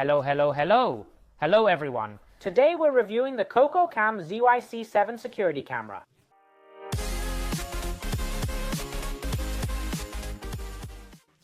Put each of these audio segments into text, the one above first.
Hello, hello, hello. Hello, everyone. Today we're reviewing the Cococam ZY-C7 security camera.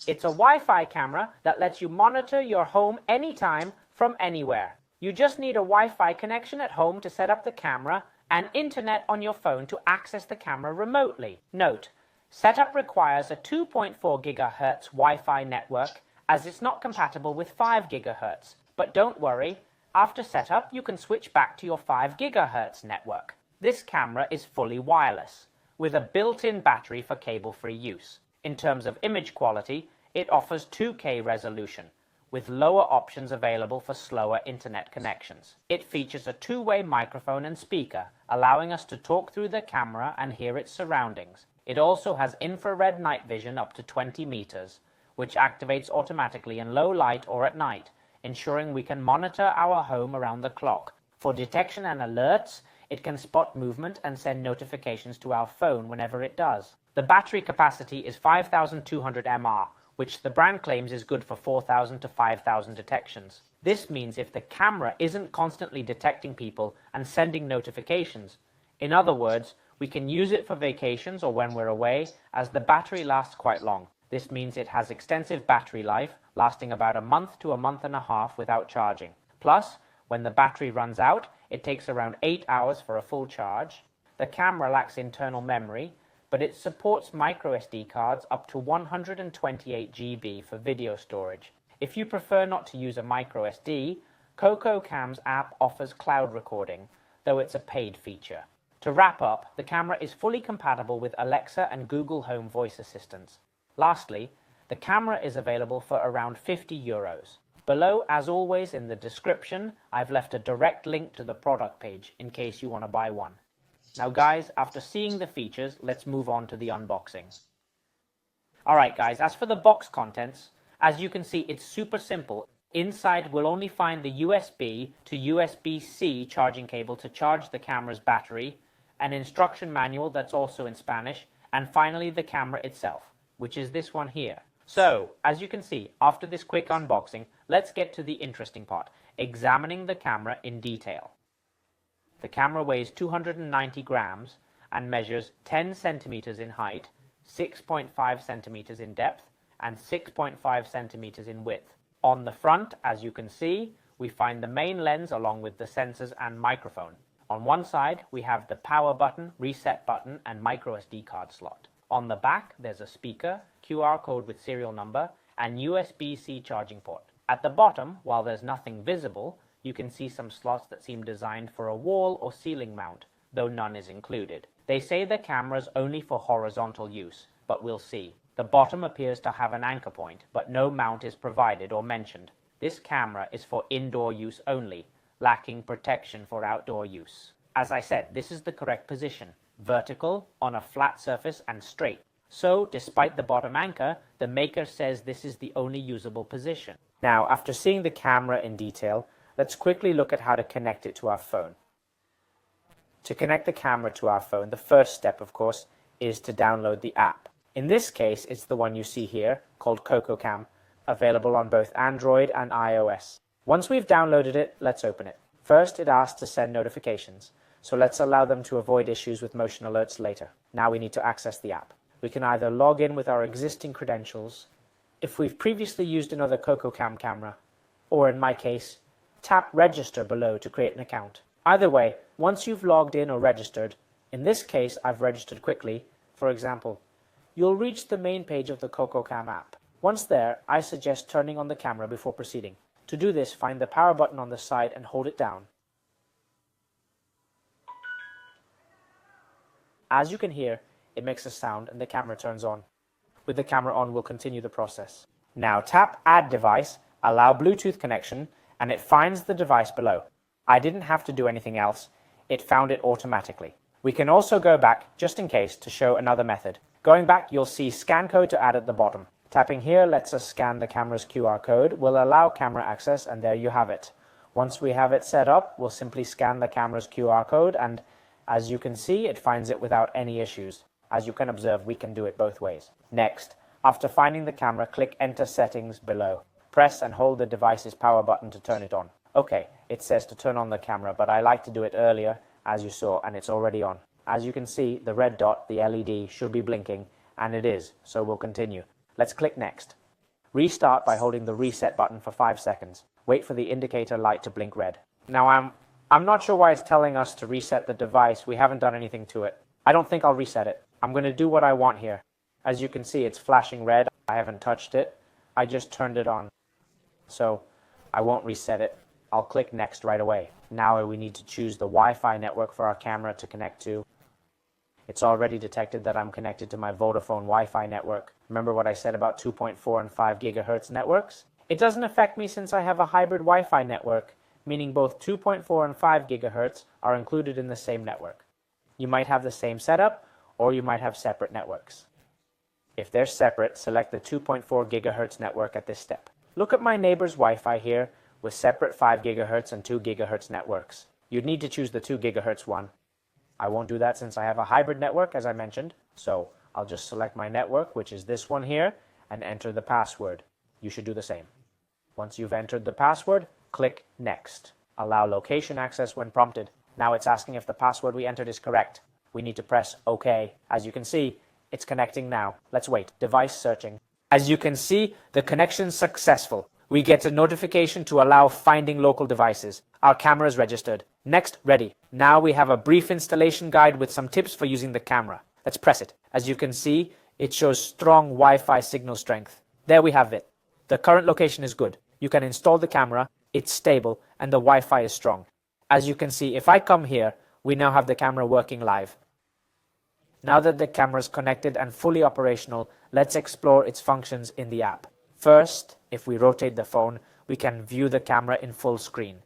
It's a Wi-Fi camera that lets you monitor your home anytime from anywhere. You just need a Wi-Fi connection at home to set up the camera and internet on your phone to access the camera remotely. Note, setup requires a 2.4 GHz Wi-Fi network as it's not compatible with 5 GHz. But don't worry, after setup you can switch back to your 5 GHz network. This camera is fully wireless, with a built-in battery for cable-free use. In terms of image quality, it offers 2K resolution, with lower options available for slower internet connections. It features a two-way microphone and speaker, allowing us to talk through the camera and hear its surroundings. It also has infrared night vision up to 20 meters, which activates automatically in low light or at night, ensuring we can monitor our home around the clock. For detection and alerts, it can spot movement and send notifications to our phone whenever it does. The battery capacity is 5,200 mAh, which the brand claims is good for 4,000 to 5,000 detections. This means if the camera isn't constantly detecting people and sending notifications, in other words, we can use it for vacations or when we're away, as the battery lasts quite long. This means it has extensive battery life, lasting about a month to a month and a half without charging. Plus, when the battery runs out, it takes around 8 hours for a full charge. The camera lacks internal memory, but it supports microSD cards up to 128 GB for video storage. If you prefer not to use a microSD, Cococam's app offers cloud recording, though it's a paid feature. To wrap up, the camera is fully compatible with Alexa and Google Home voice assistants. Lastly, the camera is available for around €50. Below, as always in the description, I've left a direct link to the product page in case you want to buy one. Now guys, after seeing the features, let's move on to the unboxing. Alright guys, as for the box contents, as you can see, it's super simple. Inside we'll only find the USB to USB-C charging cable to charge the camera's battery, an instruction manual that's also in Spanish, and finally the camera itself, which is this one here. So, as you can see, after this quick unboxing, let's get to the interesting part, examining the camera in detail. The camera weighs 290 grams and measures 10 centimeters in height, 6.5 centimeters in depth, and 6.5 centimeters in width. On the front, as you can see, we find the main lens along with the sensors and microphone. On one side, we have the power button, reset button, and microSD card slot. On the back, there's a speaker, QR code with serial number, and USB-C charging port. At the bottom, while there's nothing visible, you can see some slots that seem designed for a wall or ceiling mount, though none is included. They say the camera's only for horizontal use, but we'll see. The bottom appears to have an anchor point, but no mount is provided or mentioned. This camera is for indoor use only, lacking protection for outdoor use. As I said, this is the correct position. Vertical, on a flat surface, and straight. So, despite the bottom anchor, the maker says this is the only usable position. Now, after seeing the camera in detail, let's quickly look at how to connect it to our phone. To connect the camera to our phone, the first step, of course, is to download the app. In this case, it's the one you see here, called Cococam, available on both Android and iOS. Once we've downloaded it, let's open it. First, it asks to send notifications. So let's allow them to avoid issues with motion alerts later. Now we need to access the app. We can either log in with our existing credentials, if we've previously used another Cococam camera, or in my case, tap register below to create an account. Either way, once you've logged in or registered, in this case I've registered quickly, for example, you'll reach the main page of the Cococam app. Once there, I suggest turning on the camera before proceeding. To do this, find the power button on the side and hold it down. As you can hear, it makes a sound and the camera turns on. With the camera on, we'll continue the process. Now tap Add Device, allow Bluetooth connection, and it finds the device below. I didn't have to do anything else, it found it automatically. We can also go back, just in case, to show another method. Going back, you'll see Scan Code to add at the bottom. Tapping here lets us scan the camera's QR code, will allow camera access, and there you have it. Once we have it set up, we'll simply scan the camera's QR code and as you can see, it finds it without any issues. As you can observe, we can do it both ways. Next, after finding the camera, click Enter Settings below. Press and hold the device's power button to turn it on. Okay, it says to turn on the camera, but I like to do it earlier, as you saw, and it's already on. As you can see, the red dot, the LED, should be blinking, and it is, so we'll continue. Let's click Next. Restart by holding the reset button for 5 seconds. Wait for the indicator light to blink red. Now I'm not sure why it's telling us to reset the device. We haven't done anything to it. I don't think I'll reset it. I'm going to do what I want here. As you can see, it's flashing red. I haven't touched it. I just turned it on. So I won't reset it. I'll click Next right away. Now we need to choose the Wi-Fi network for our camera to connect to. It's already detected that I'm connected to my Vodafone Wi-Fi network. Remember what I said about 2.4 and 5 gigahertz networks? It doesn't affect me since I have a hybrid Wi-Fi network, meaning both 2.4 and 5 gigahertz are included in the same network. You might have the same setup, or you might have separate networks. If they're separate, select the 2.4 gigahertz network at this step. Look at my neighbor's Wi-Fi here with separate 5 gigahertz and 2 gigahertz networks. You'd need to choose the 2 gigahertz one. I won't do that since I have a hybrid network, as I mentioned, so I'll just select my network, which is this one here, and enter the password. You should do the same. Once you've entered the password, click Next. Allow location access when prompted. Now it's asking if the password we entered is correct. We need to press OK. As you can see, it's connecting now. Let's wait. Device searching. As you can see, the connection's successful. We get a notification to allow finding local devices. Our camera is registered. Next, ready. Now we have a brief installation guide with some tips for using the camera. Let's press it. As you can see, it shows strong Wi-Fi signal strength. There we have it. The current location is good. You can install the camera, it's stable, and the Wi-Fi is strong. As you can see, if I come here, we now have the camera working live. Now that the camera is connected and fully operational, let's explore its functions in the app. First, if we rotate the phone, we can view the camera in full screen.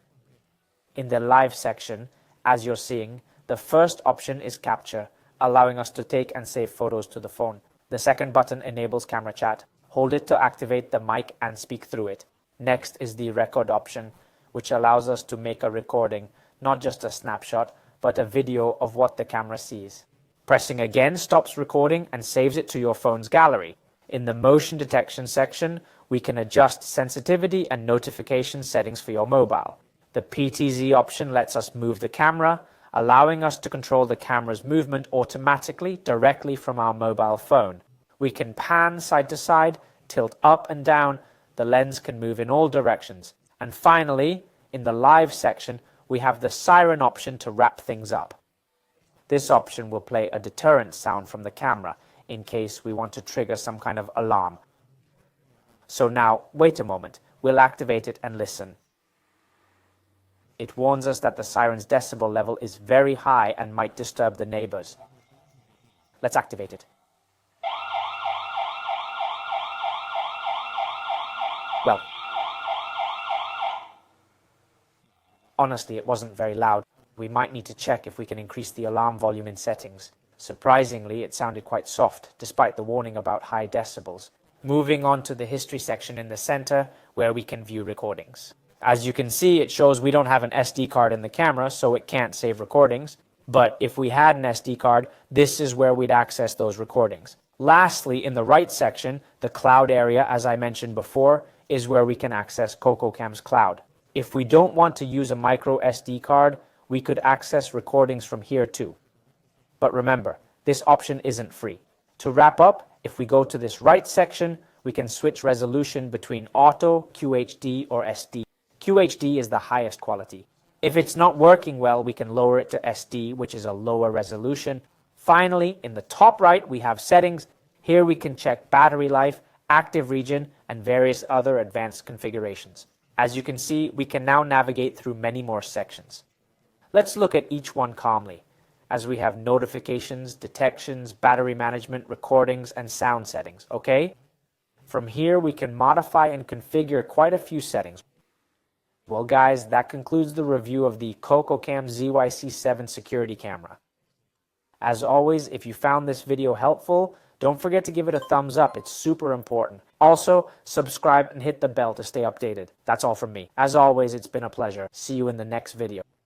In the live section, as you're seeing, the first option is capture, allowing us to take and save photos to the phone. The second button enables camera chat. Hold it to activate the mic and speak through it. Next is the record option, which allows us to make a recording, not just a snapshot, but a video of what the camera sees. Pressing again stops recording and saves it to your phone's gallery. In the motion detection section, we can adjust sensitivity and notification settings for your mobile. The PTZ option lets us move the camera, allowing us to control the camera's movement automatically directly from our mobile phone. We can pan side to side, tilt up and down. The lens can move in all directions. And finally, in the live section, we have the siren option to wrap things up. This option will play a deterrent sound from the camera in case we want to trigger some kind of alarm. So now, wait a moment. We'll activate it and listen. It warns us that the siren's decibel level is very high and might disturb the neighbors. Let's activate it. Well, honestly, it wasn't very loud. We might need to check if we can increase the alarm volume in settings. Surprisingly, it sounded quite soft, despite the warning about high decibels. Moving on to the history section in the center, where we can view recordings. As you can see, it shows we don't have an SD card in the camera, so it can't save recordings. But if we had an SD card, this is where we'd access those recordings. Lastly, in the right section, the cloud area, as I mentioned before, is where we can access Cococam's cloud. If we don't want to use a micro SD card, we could access recordings from here too. But remember, this option isn't free. To wrap up, if we go to this right section, we can switch resolution between auto, QHD, or SD. QHD is the highest quality. If it's not working well, we can lower it to SD, which is a lower resolution. Finally, in the top right, we have settings. Here we can check battery life, active region, and various other advanced configurations. As you can see, we can now navigate through many more sections. Let's look at each one calmly, as we have notifications, detections, battery management, recordings, and sound settings, okay? From here, we can modify and configure quite a few settings. Well guys, that concludes the review of the Cococam ZY-C7 security camera. As always, if you found this video helpful, don't forget to give it a thumbs up, it's super important. Also, subscribe and hit the bell to stay updated. That's all from me. As always, it's been a pleasure. See you in the next video.